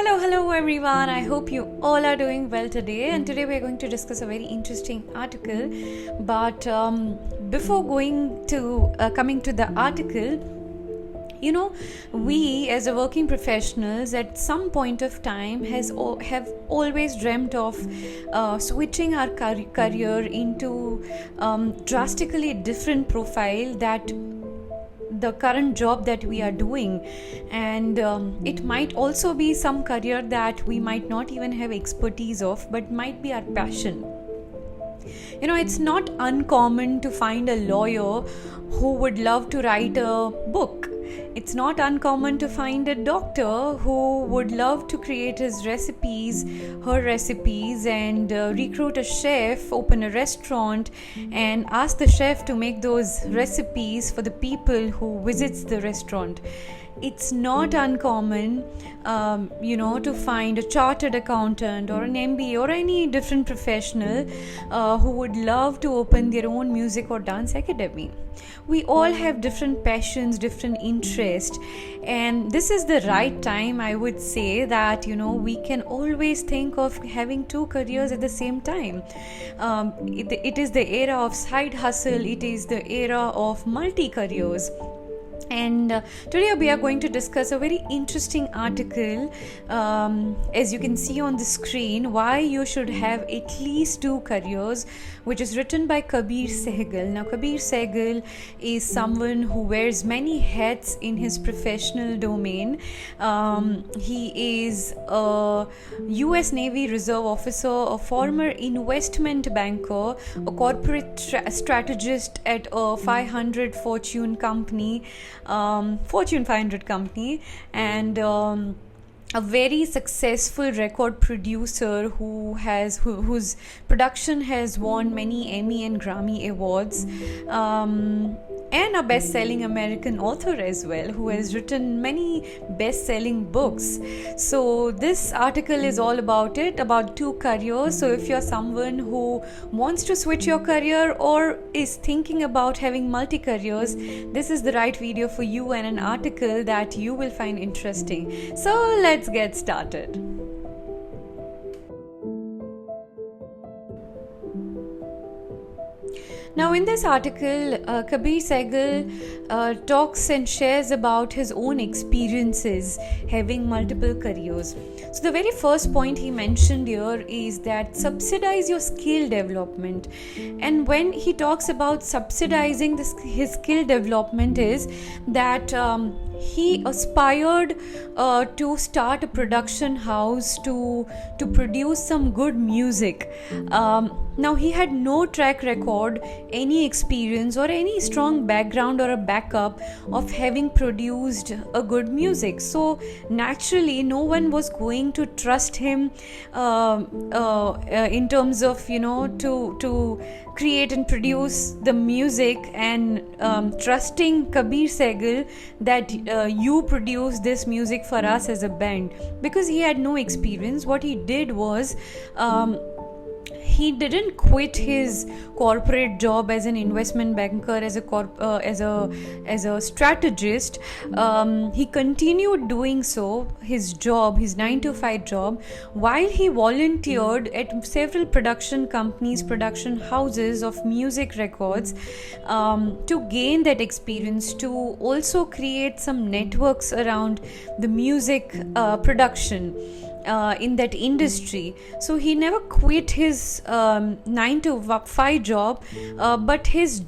Hello everyone. I hope you all are doing well today. And today we are going to discuss a very interesting article. But before coming to the article, we as a working professionals at some point of time have always dreamt of switching our career into drastically different profile that the current job that we are doing, and it might also be some career that we might not even have expertise of but might be our passion. It's not uncommon to find a lawyer who would love to write a book. It's not uncommon to find a doctor who would love to create her recipes, and recruit a chef, open a restaurant, and ask the chef to make those recipes for the people who visits the restaurant. It's not uncommon, to find a chartered accountant or an MBA or any different professional who would love to open their own music or dance academy. We all have different passions, different interests, and this is the right time, I would say, that we can always think of having two careers at the same time. It is the era of side hustle. It is the era of multi-careers. And today we are going to discuss a very interesting article, as you can see on the screen, why you should have at least two careers, which is written by Kabir Sehgal. Now, Kabir Sehgal is someone who wears many hats in his professional domain. He is a US Navy Reserve officer, a former investment banker, a corporate strategist at a 500 Fortune company, Fortune 500 company, and a very successful record producer whose production has won many Emmy and Grammy awards, and a best-selling American author as well, who has written many best-selling books. So this article is all about two careers. So if you're someone who wants to switch your career or is thinking about having multi-careers, this is the right video for you and an article that you will find interesting. So let's get started. Now, in this article, Kabir Sehgal talks and shares about his own experiences having multiple careers. So the very first point he mentioned here is that subsidize your skill development. And when he talks about subsidizing his skill development, is that he aspired to start a production house to produce some good music. Now, he had no track record, any experience, or any strong background or a backup of having produced a good music. So naturally, no one was going to trust him in terms of to create and produce the music, and trusting Kabir Sehgal that you produce this music for us as a band, because he had no experience. What he did was, he didn't quit his corporate job as an investment banker, as a strategist. He continued doing so, his 9-to-5 job, while he volunteered at several production companies, production houses of music records, to gain that experience, to also create some networks around the music production in that industry. So he never quit his 9-to-5 job, but his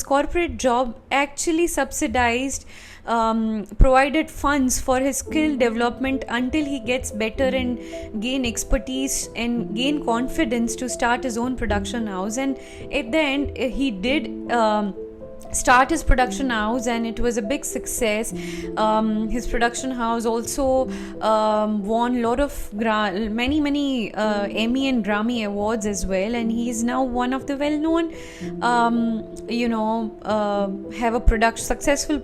corporate job actually subsidized, provided funds for his skill development until he gets better and gain expertise and gain confidence to start his own production house. And at the end, he did start his production house, and it was a big success. His production house also won a lot of many Emmy and Grammy awards as well, and he is now one of the well-known have a successful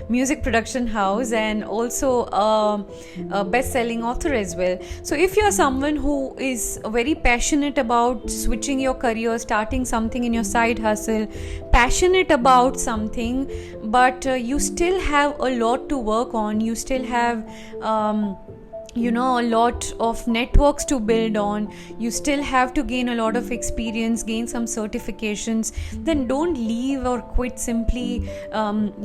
music production house, and also a best-selling author as well. So if you are someone who is very passionate about switching your career, starting something in your side hustle, passionate about something, but you still have a lot to work on. You still have a lot of networks to build on. You still have to gain a lot of experience, gain some certifications. Then don't leave or quit simply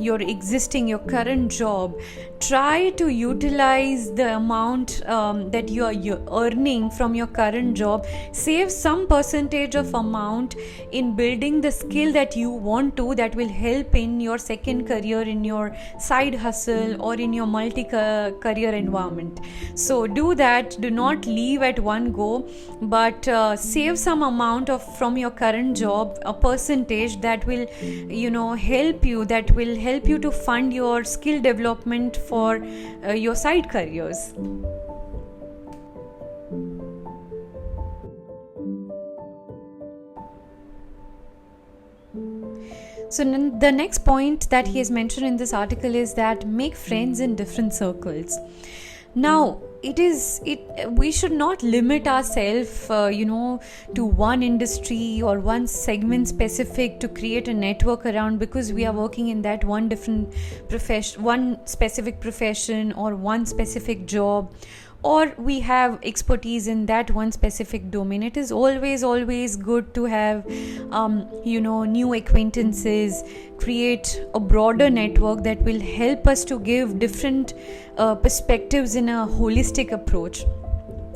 your current job. Try to utilize the amount that you're earning from your current job. Save some percentage of amount in building the skill that you want to, that will help in your second career, in your side hustle, or in your multi-career environment. So do that. Do not leave at one go, but save some amount from your current job, a percentage that will help you to fund your skill development for your side careers. So the next point that he has mentioned in this article is that make friends in different circles. Now, we should not limit ourselves to one industry or one segment specific to create a network around, because we are working in that one specific profession or one specific job, or we have expertise in that one specific domain. It is always good to have new acquaintances, create a broader network that will help us to give different perspectives in a holistic approach.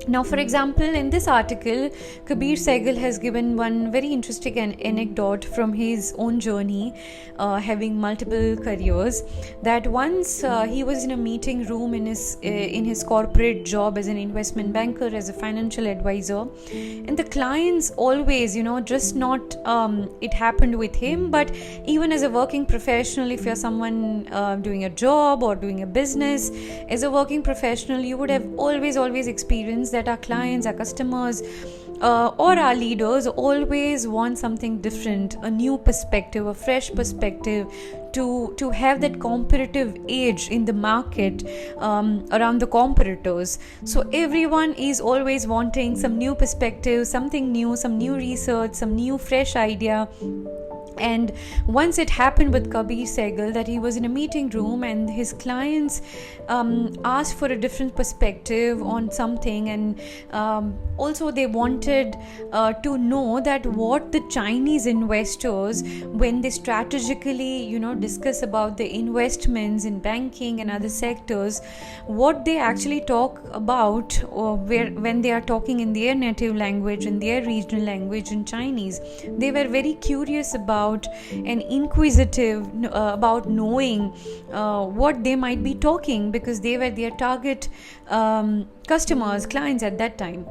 Now, for example, in this article, Kabir Sehgal has given one very interesting anecdote from his own journey, having multiple careers. That once he was in a meeting room in his corporate job as an investment banker, as a financial advisor, and the clients always, just not it happened with him, but even as a working professional, if you're someone doing a job or doing a business, as a working professional, you would have always experienced that our clients, our customers, or our leaders always want something different, a new perspective, a fresh perspective, to have that competitive edge in the market around the competitors. So everyone is always wanting some new perspective, something new, some new research, some new fresh idea. And once it happened with Kabir Sehgal that he was in a meeting room and his clients asked for a different perspective on something, and also they wanted to know that what the Chinese investors, when they strategically discuss about the investments in banking and other sectors, what they actually talk about when they are talking in their native language, in their regional language, in Chinese. They were very curious about and inquisitive about knowing what they might be talking, because they were their target customers, clients at that time.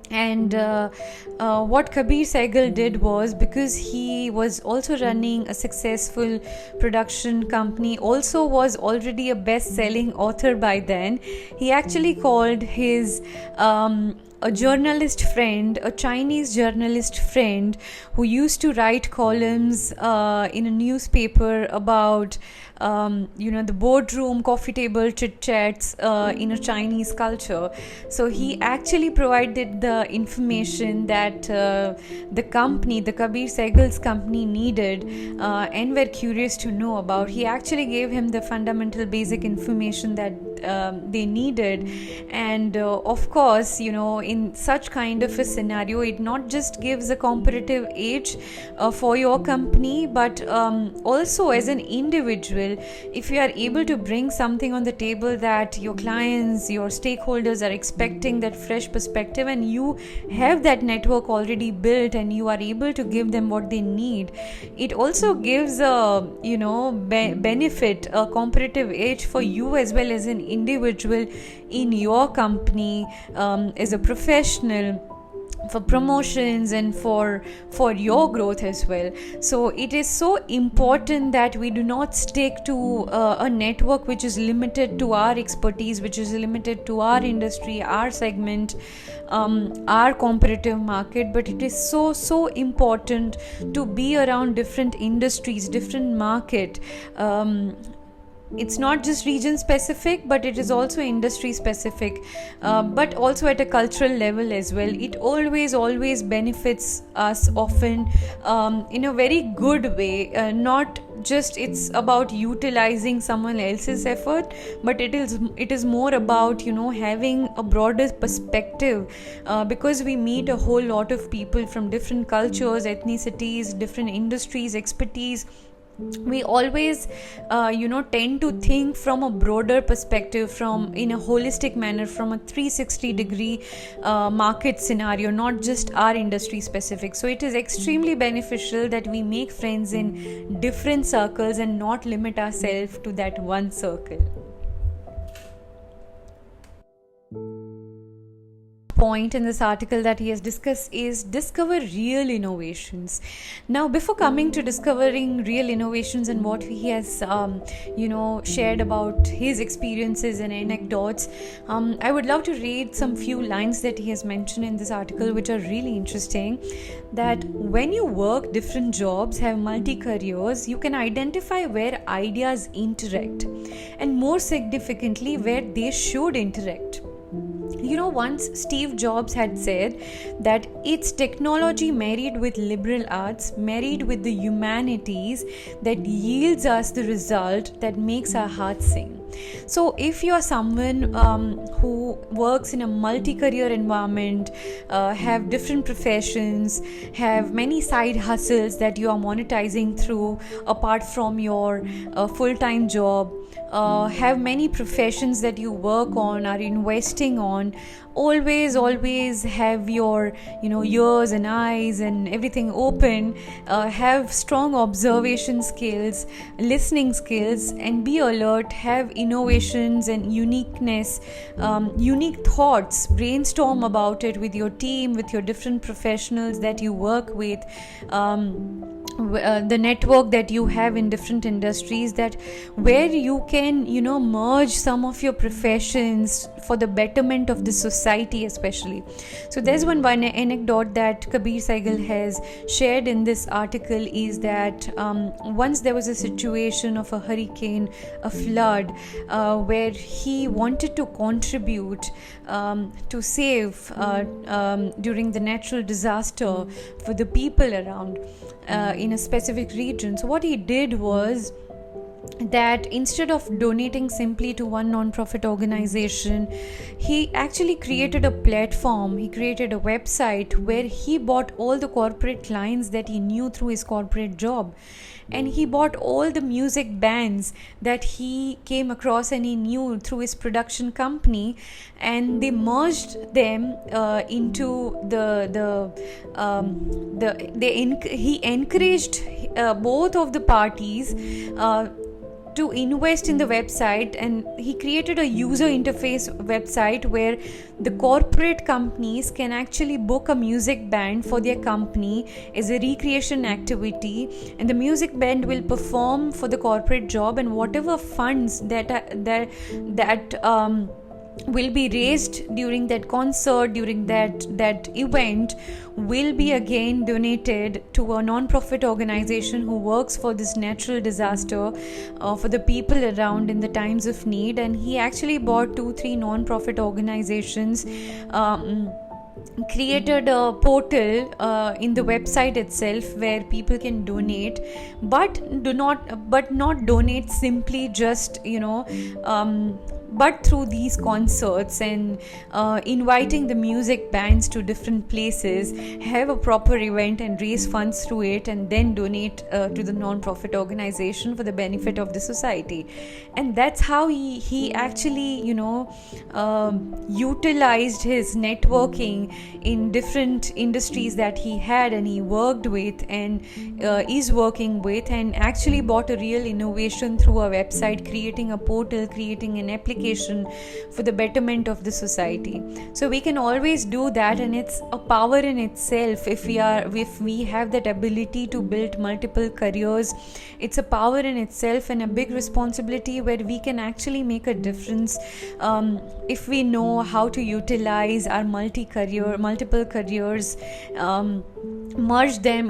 And what Kabir Sehgal did was, because he was also running a successful production company, also was already a best-selling author by then, he actually called his a journalist friend, a Chinese journalist friend who used to write columns in a newspaper about the boardroom coffee table chit chats in a Chinese culture. So he actually provided the information that the company, the Kabir Sehgal's company, needed and were curious to know about. He actually gave him the fundamental basic information that they needed. And of course, in such kind of a scenario, it not just gives a competitive edge for your company, but also as an individual, if you are able to bring something on the table that your clients, your stakeholders are expecting, that fresh perspective, and you have that network already built and you are able to give them what they need, it also gives a benefit, a competitive edge for you as well as an individual in your company, as a professional, for promotions and for your growth as well. So it is so important that we do not stick to a network which is limited to our expertise, which is limited to our industry, our segment, our competitive market, but it is so important to be around different industries, different market, it's not just region specific, but it is also industry specific, but also at a cultural level as well. It always benefits us often, in a very good way, not just it's about utilizing someone else's effort, but it is more about, having a broader perspective, because we meet a whole lot of people from different cultures, ethnicities, different industries, expertise. We always tend to think from a broader perspective, from in a holistic manner, from a 360-degree market scenario, not just our industry specific. So it is extremely beneficial that we make friends in different circles and not limit ourselves to that one circle. Point in this article that he has discussed is discover real innovations. Now, before coming to discovering real innovations and what he has shared about his experiences and anecdotes, I would love to read some few lines that he has mentioned in this article, which are really interesting. That when you work different jobs, have multi careers, you can identify where ideas interact, and more significantly where they should interact. Once Steve Jobs had said that it's technology married with liberal arts, married with the humanities, that yields us the result that makes our hearts sing. So if you are someone who works in a multi-career environment, have different professions, have many side hustles that you are monetizing through apart from your full-time job, have many professions that you work on, are investing on, always have your ears and eyes and everything open, have strong observation skills, listening skills, and be alert, have innovations and uniqueness, unique thoughts, brainstorm about it with your team, with your different professionals that you work with, the network that you have in different industries, that where you can merge some of your professions for the betterment of the society especially. So there's one anecdote that Kabir Sehgal has shared in this article, is that once there was a situation of a hurricane, a flood, where he wanted to contribute to save during the natural disaster for the people around in a specific region. So what he did was that instead of donating simply to one non-profit organization, he actually created a platform, he created a website where he bought all the corporate clients that he knew through his corporate job, and he bought all the music bands that he came across and he knew through his production company, and they merged them into he encouraged both of the parties to invest in the website, and he created a user interface website where the corporate companies can actually book a music band for their company as a recreation activity, and the music band will perform for the corporate job, and whatever funds that will be raised during that concert, during that event, will be again donated to a non-profit organization who works for this natural disaster, for the people around in the times of need. And he actually bought 2-3 non-profit organizations, created a portal in the website itself where people can donate, but not donate simply just but through these concerts and inviting the music bands to different places, have a proper event and raise funds through it, and then donate to the non-profit organization for the benefit of the society. And that's how he actually utilized his networking in different industries that he had and he worked with and is working with, and actually bought a real innovation through a website, creating a portal, creating an application for the betterment of the society. So we can always do that, and it's a power in itself. If we have that ability to build multiple careers, it's a power in itself and a big responsibility where we can actually make a difference if we know how to utilize our multiple careers, merge them,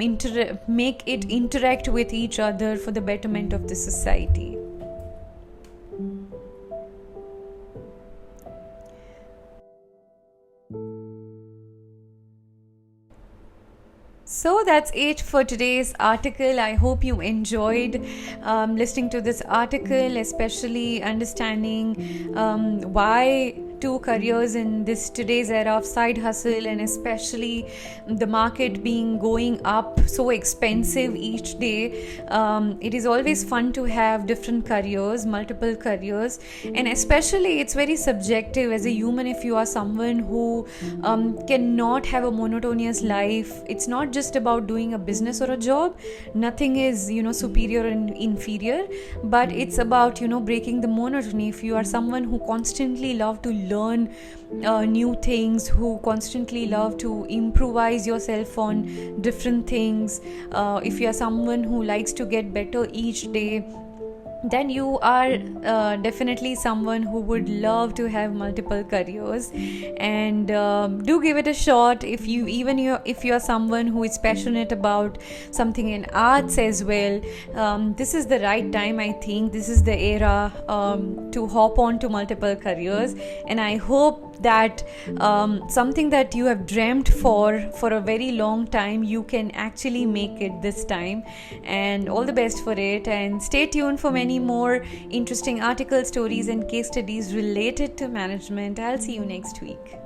make it interact with each other for the betterment of the society. So that's it for today's article. I hope you enjoyed listening to this article, especially understanding why two careers in this today's era of side hustle, and especially the market being going up so expensive each day. It is always fun to have different careers, multiple careers, and especially it's very subjective as a human. If you are someone who cannot have a monotonous life, it's not just about doing a business or a job. Nothing is superior and inferior, but it's about breaking the monotony. If you are someone who constantly love to learn new things, who constantly love to improvise yourself on different things, if you are someone who likes to get better each day, then you are definitely someone who would love to have multiple careers. And do give it a shot. If you are someone who is passionate about something in arts as well, this is the right time. I think this is the era to hop on to multiple careers, and I hope that something that you have dreamt for a very long time, you can actually make it this time. And all the best for it, and stay tuned for many more interesting articles, stories and case studies related to management. I'll see you next week.